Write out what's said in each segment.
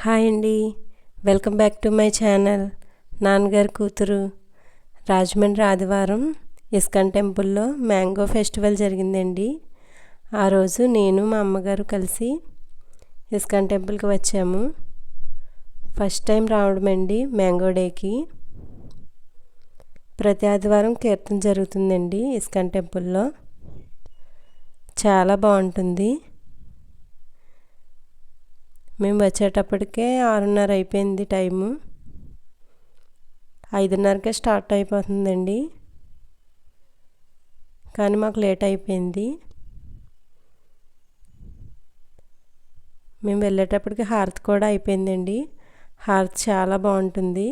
Hi అండి, welcome back to my channel. నాన్నగారి కూతురు. రాజమండ్రి ఆదివారం ఇస్కాన్ టెంపుల్లో మ్యాంగో ఫెస్టివల్ జరిగిందండి. ఆ రోజు నేను మా అమ్మగారు కలిసి ఇస్కాన్ టెంపుల్కి వచ్చాము. ఫస్ట్ టైం రావడం అండి మ్యాంగో డేకి. ప్రతి ఆదివారం కీర్తన జరుగుతుందండి ఇస్కాన్ టెంపుల్లో. చాలా బాగుంటుంది. మేము వచ్చేటప్పటికే 6:30 అయిపోయింది టైము. 5:30కే స్టార్ట్ అయిపోతుందండి, కానీ మాకు లేట్ అయిపోయింది. మేము వెళ్ళేటప్పటికి హారతి కూడా అయిపోయిందండి. హారతి చాలా బాగుంటుంది.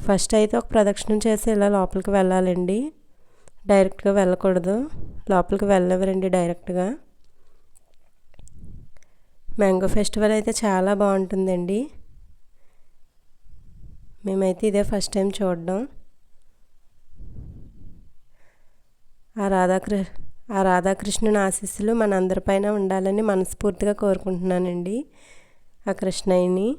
ఫస్ట్ అయితే ఒక ప్రదక్షిణం చేసి ఇలా లోపలికి వెళ్ళాలండి. డైరెక్ట్గా వెళ్ళకూడదు, లోపలికి వెళ్ళవరండి డైరెక్ట్గా. మ్యాంగో ఫెస్టివల్ అయితే చాలా బాగుంటుందండి. మేమైతే ఇదే ఫస్ట్ టైం చూడడం. ఆ రాధాకృష్ణుని ఆశీస్సులు మనందరిపైన ఉండాలని మనస్ఫూర్తిగా కోరుకుంటున్నానండి ఆ కృష్ణయ్యని.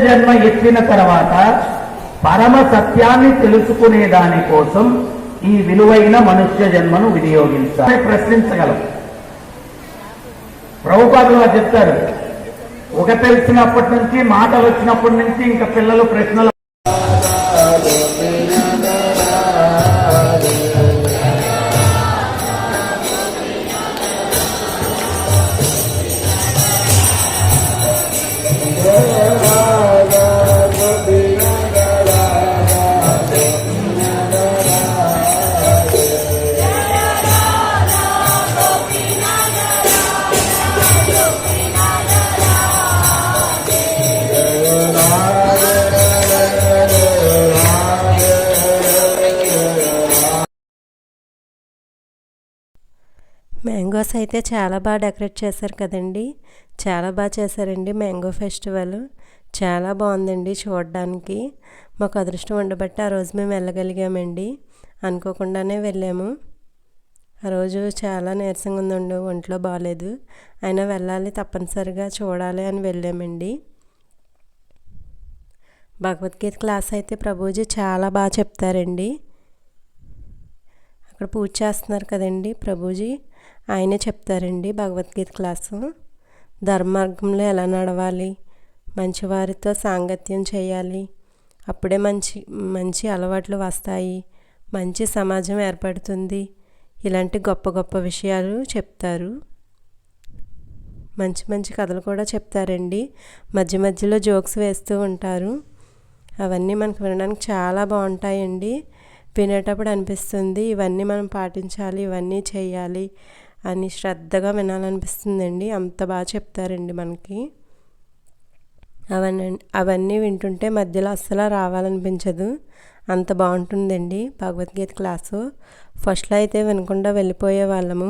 జన్మ ఎత్తిన తర్వాత పరమ సత్యాన్ని తెలుసుకునే దాని కోసం ఈ విలువైన మనుష్య జన్మను వినియోగించాలి. ప్రశ్నించగలం. ప్రభుపాదులు వారు చెప్తారు, ఒక తెలిసినప్పటి నుంచి మాటలు వచ్చినప్పటి నుంచి ఇంకా పిల్లలు ప్రశ్నలు మ్యాంగోస్ అయితే చాలా బాగా డెకరేట్ చేశారు కదండి. చాలా బాగా చేశారండి మ్యాంగో ఫెస్టివల్. చాలా బాగుందండి చూడడానికి. మాకు అదృష్టం ఉండబట్టి ఆ రోజు మేము వెళ్ళగలిగామండి. అనుకోకుండానే వెళ్ళాము. ఆ రోజు చాలా నీరసంగా ఉందండి, ఒంట్లో బాగాలేదు. అయినా వెళ్ళాలి, తప్పనిసరిగా చూడాలి అని వెళ్ళామండి. భగవద్గీత క్లాస్ అయితే ప్రభుజీ చాలా బాగా చెప్తారండి. అక్కడ పూజ చేస్తున్నారు కదండి ప్రభుజీ, ఆయనే చెప్తారండి భగవద్గీత క్లాసు. ధర్మార్గంలో ఎలా నడవాలి, మంచివారితో సాంగత్యం చేయాలి, అప్పుడే మంచి మంచి అలవాట్లు వస్తాయి, మంచి సమాజం ఏర్పడుతుంది, ఇలాంటి గొప్ప గొప్ప విషయాలు చెప్తారు. మంచి మంచి కథలు కూడా చెప్తారండి. మధ్య మధ్యలో జోక్స్ వేస్తూ ఉంటారు. అవన్నీ మనకు వినడానికి చాలా బాగుంటాయండి. వినేటప్పుడు అనిపిస్తుంది ఇవన్నీ మనం పాటించాలి, ఇవన్నీ చేయాలి అని శ్రద్ధగా వినాలనిపిస్తుందండి. అంత బాగా చెప్తారండి మనకి. అవన్నీ వింటుంటే మధ్యలో అస్సలు రావాలనిపించదు, అంత బాగుంటుందండి భగవద్గీత క్లాసు. ఫస్ట్లో అయితే వినకుండా వెళ్ళిపోయే వాళ్ళము.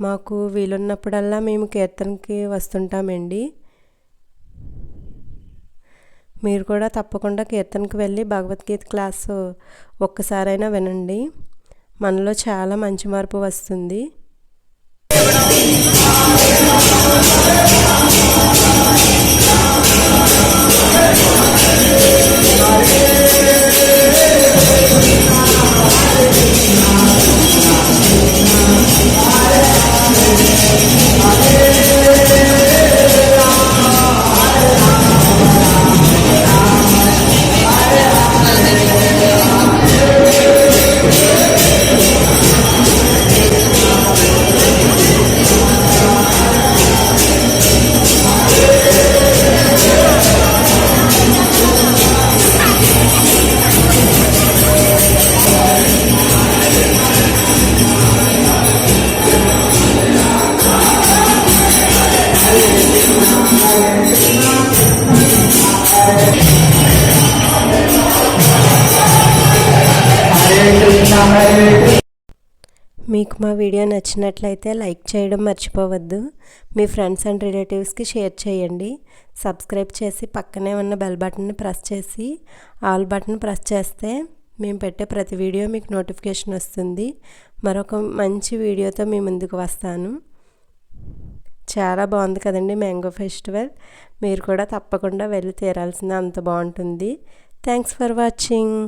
మాకు వీలున్నప్పుడల్లా మేము కీర్తనకి వస్తుంటామండి. మీరు కూడా తప్పకుండా కీర్తనకి వెళ్ళి భగవద్గీత క్లాసు ఒక్కసారైనా వినండి. మనలో చాలా మంచి మార్పు వస్తుంది. మీకు మా వీడియో నచ్చినట్లయితే లైక్ చేయడం మర్చిపోవద్దు. మీ ఫ్రెండ్స్ అండ్ రిలేటివ్స్కి షేర్ చేయండి. సబ్స్క్రైబ్ చేసి పక్కనే ఉన్న బెల్ బటన్ని ప్రెస్ చేసి ఆల్ బటన్ ప్రెస్ చేస్తే మేము పెట్టే ప్రతి వీడియో మీకు నోటిఫికేషన్ వస్తుంది. మరొక మంచి వీడియోతో మీ ముందుకు వస్తాను. చాలా బాగుంది కదండి మ్యాంగో ఫెస్టివల్. మీరు కూడా తప్పకుండా వెళ్ళి తీరాల్సిందే, అంత బాగుంటుంది. Thanks for watching.